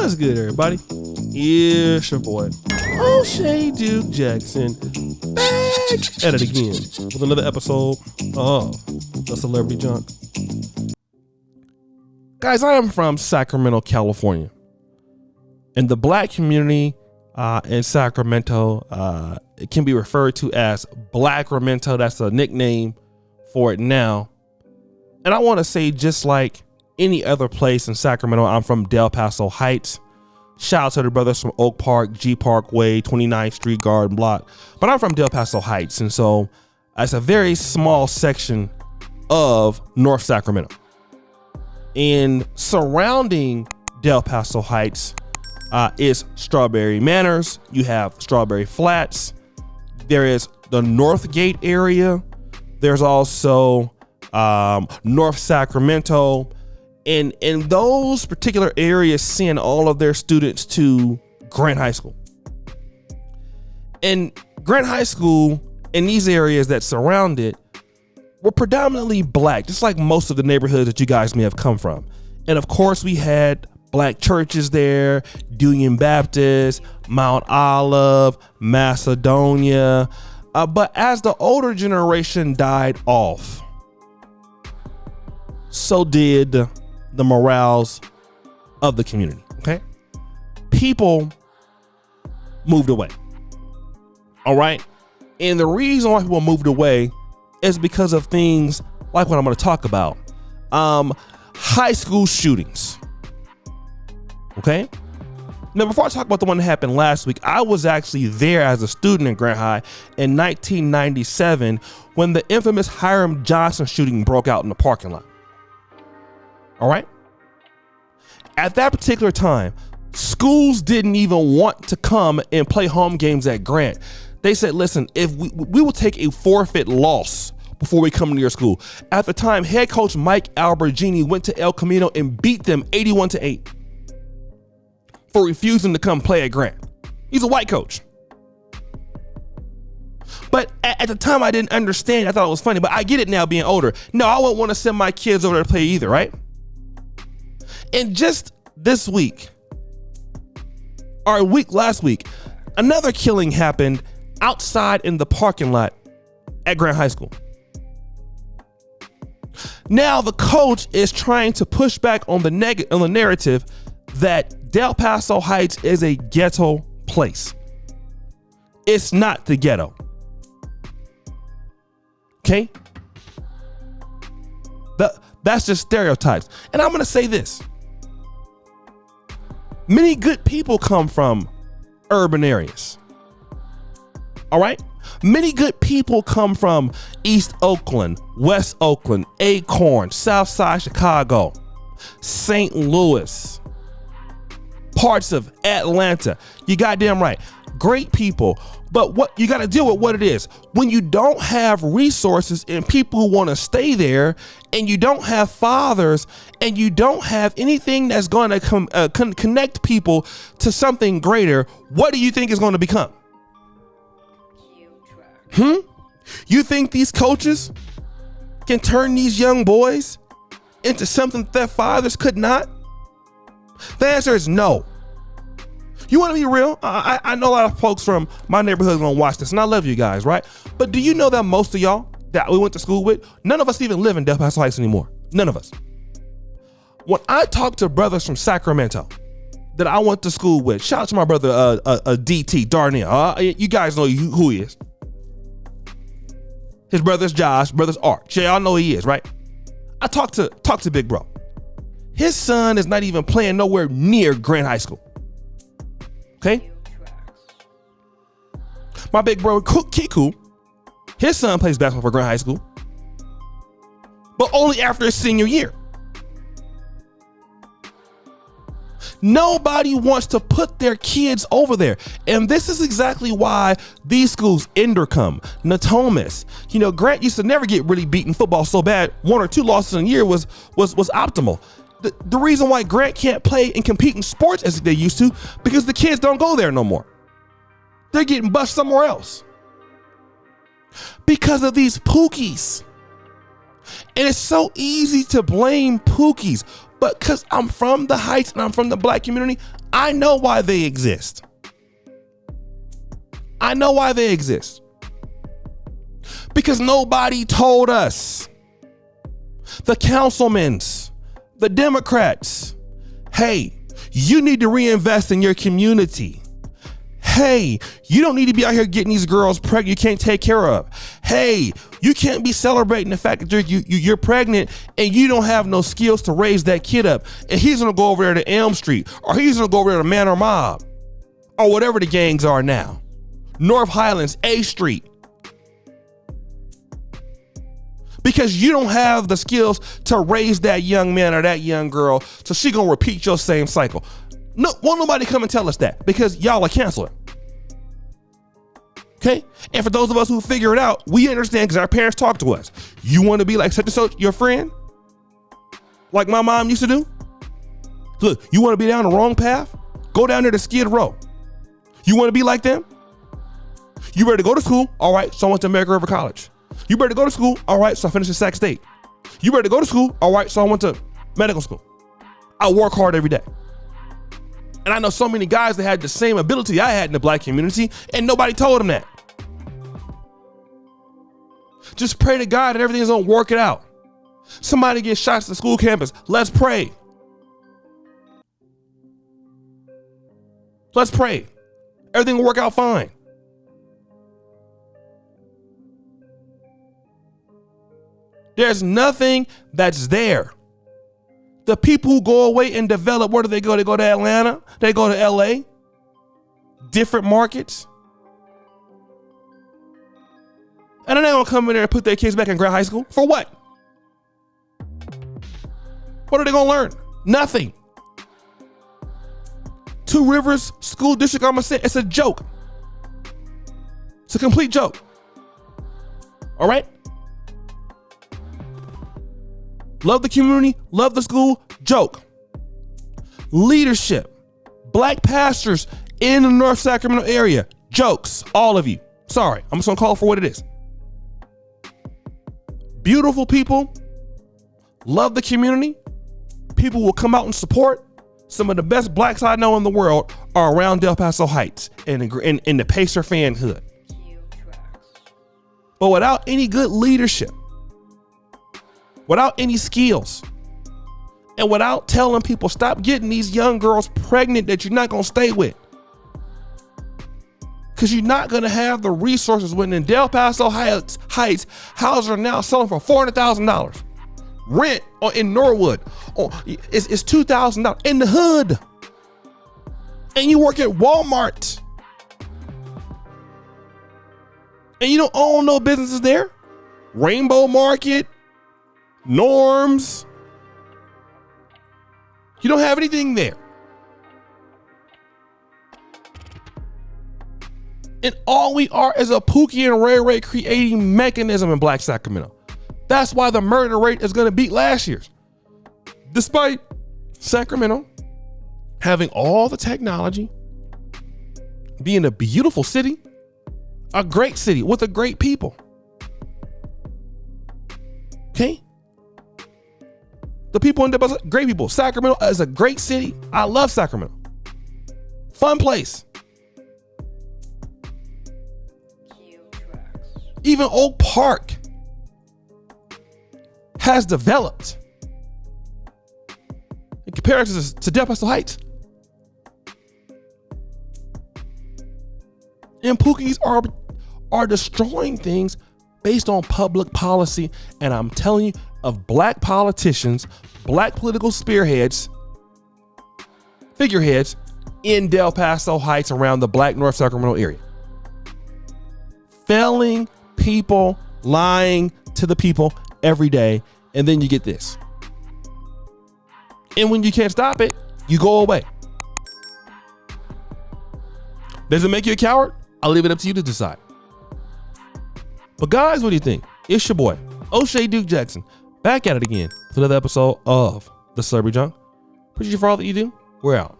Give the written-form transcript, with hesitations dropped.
What's good, everybody? It's your boy, O'Shea Duke Jackson, back at it again with another episode of The Celebrity Junk. Guys, I am from Sacramento, California. And the black community in Sacramento, it can be referred to as Blackramento. That's a nickname for it now. And I want to say, just like any other place in Sacramento, I'm from Del Paso Heights. Shout out to the brothers from Oak Park, G Parkway, 29th Street, Garden Block. But I'm from Del Paso Heights, and so it's a very small section of North Sacramento. And surrounding Del Paso Heights is Strawberry Manors. You have Strawberry Flats. There is the North Gate area. There's also North Sacramento. And in those particular areas, send all of their students to Grant High School. And Grant High School, in these areas that surround it, were predominantly black, just like most of the neighborhoods that you guys may have come from. And of course, we had black churches there, Union Baptist, Mount Olive, Macedonia. But as the older generation died off, so did the morals of the community. Okay, people moved away. All right, and the reason why people moved away is because of things like what I'm going to talk about. High school shootings. Okay, now before I talk about the one that happened last week, I was actually there as a student in Grant High in 1997 when the infamous Hiram Johnson shooting broke out in the parking lot. All right. At that particular time, schools didn't even want to come and play home games at Grant. They said, listen, if we will take a forfeit loss before we come to your school. At the time, head coach Mike Albergini went to El Camino and beat them 81-8 for refusing to come play at Grant. He's a white coach. But at the time, I didn't understand. I thought it was funny, but I get it now being older. No, I wouldn't want to send my kids over there to play either, right? And just this week, or last week, another killing happened outside in the parking lot at Grant High School. Now the coach is trying to push back on the narrative that Del Paso Heights is a ghetto place. It's not the ghetto. Okay? That's just stereotypes. And I'm going to say this. Many good people come from urban areas. All right? Many good people come from East Oakland, West Oakland, Acorn, Southside Chicago, St. Louis, parts of Atlanta. You goddamn right. Great people. But what you got to deal with what it is. When you don't have resources and people who want to stay there, and you don't have fathers, and you don't have anything that's going to connect people to something greater, what do you think is going to become? You think these coaches can turn these young boys into something their fathers could not? The answer is no. You want to be real? I know a lot of folks from my neighborhood are going to watch this, and I love you guys, right? But do you know that most of y'all that we went to school with, none of us even live in Del Paso Heights anymore? None of us. When I talk to brothers from Sacramento that I went to school with, shout out to my brother DT, Darnell. You guys know who he is. His brother's Josh, brother's Art. Y'all know who he is, right? I talk to Big Bro. His son is not even playing nowhere near Grant High School. Okay? My big bro, Kiku, his son plays basketball for Grant High School, but only after his senior year. Nobody wants to put their kids over there. And this is exactly why these schools, Endercom, Natomas, Grant used to never get really beaten football so bad. 1 or 2 losses in a year was optimal. The reason why Grant can't play and compete in sports as they used to, because the kids don't go there no more. They're getting bused somewhere else. Because of these Pookies. And it's so easy to blame Pookies. But because I'm from the Heights and I'm from the Black community, I know why they exist. I know why they exist. Because nobody told us. The councilmen, the Democrats, hey, you need to reinvest in your community. Hey, you don't need to be out here getting these girls pregnant you can't take care of. Hey, you can't be celebrating the fact that you're pregnant and you don't have no skills to raise that kid up. And he's gonna go over there to Elm Street, or he's gonna go over there to Manor Mob, or whatever the gangs are now. North Highlands, A Street. Because you don't have the skills to raise that young man or that young girl, so she gonna repeat your same cycle. No, won't nobody come and tell us that, because y'all are canceling. Okay? And for those of us who figure it out, we understand because our parents talk to us. You want to be like such and such, your friend? Like my mom used to do? Look, you want to be down the wrong path? Go down there to Skid Row. You want to be like them? You ready to go to school? All right, so I went to American River College. You ready to go to school? All right, so I finished at Sac State. You ready to go to school? All right, so I went to medical school. I work hard every day. And I know so many guys that had the same ability I had in the Black community, and nobody told them that. Just pray to God that everything's gonna work it out. Somebody gets shot to the school campus. Let's pray. Let's pray. Everything will work out fine. There's nothing that's there. The people who go away and develop, where do they go? They go to Atlanta. They go to LA. Different markets. And then they're gonna come in there and put their kids back in grad high school. For what? What are they gonna learn? Nothing. Two Rivers School District, I'm gonna say, it's a joke. It's a complete joke. All right? Love the community, love the school, joke. Leadership, Black pastors in the North Sacramento area, jokes, all of you. Sorry, I'm just gonna call it for what it is. Beautiful people, love the community. People will come out and support. Some of the best Blacks I know in the world are around Del Paso Heights in the Pacer fan hood. But without any good leadership, without any skills, and without telling people stop getting these young girls pregnant that you're not gonna stay with, because you're not gonna have the resources. When in Del Paso Heights, houses are now selling for $400,000. Rent in Norwood is $2,000 in the hood, and you work at Walmart, and you don't own no businesses there. Rainbow Market, Norms. You don't have anything there. And all we are is a Pookie and Ray Ray creating mechanism in Black Sacramento. That's why the murder rate is going to beat last year's. Despite Sacramento having all the technology, being a beautiful city, a great city with a great people. Okay? The people in the great people. Sacramento is a great city. I love Sacramento. Fun place. Even Oak Park has developed in comparison to Del Paso Heights. And Pookies are destroying things based on public policy. And I'm telling you, of Black politicians, Black political spearheads, figureheads in Del Paso Heights around the Black North Sacramento area. Failing people, lying to the people every day, and then you get this. And when you can't stop it, you go away. Does it make you a coward? I'll leave it up to you to decide. But guys, what do you think? It's your boy, O'Shea Duke Jackson, back at it again for another episode of The Celebrity Junk. Appreciate you for all that you do. We're out.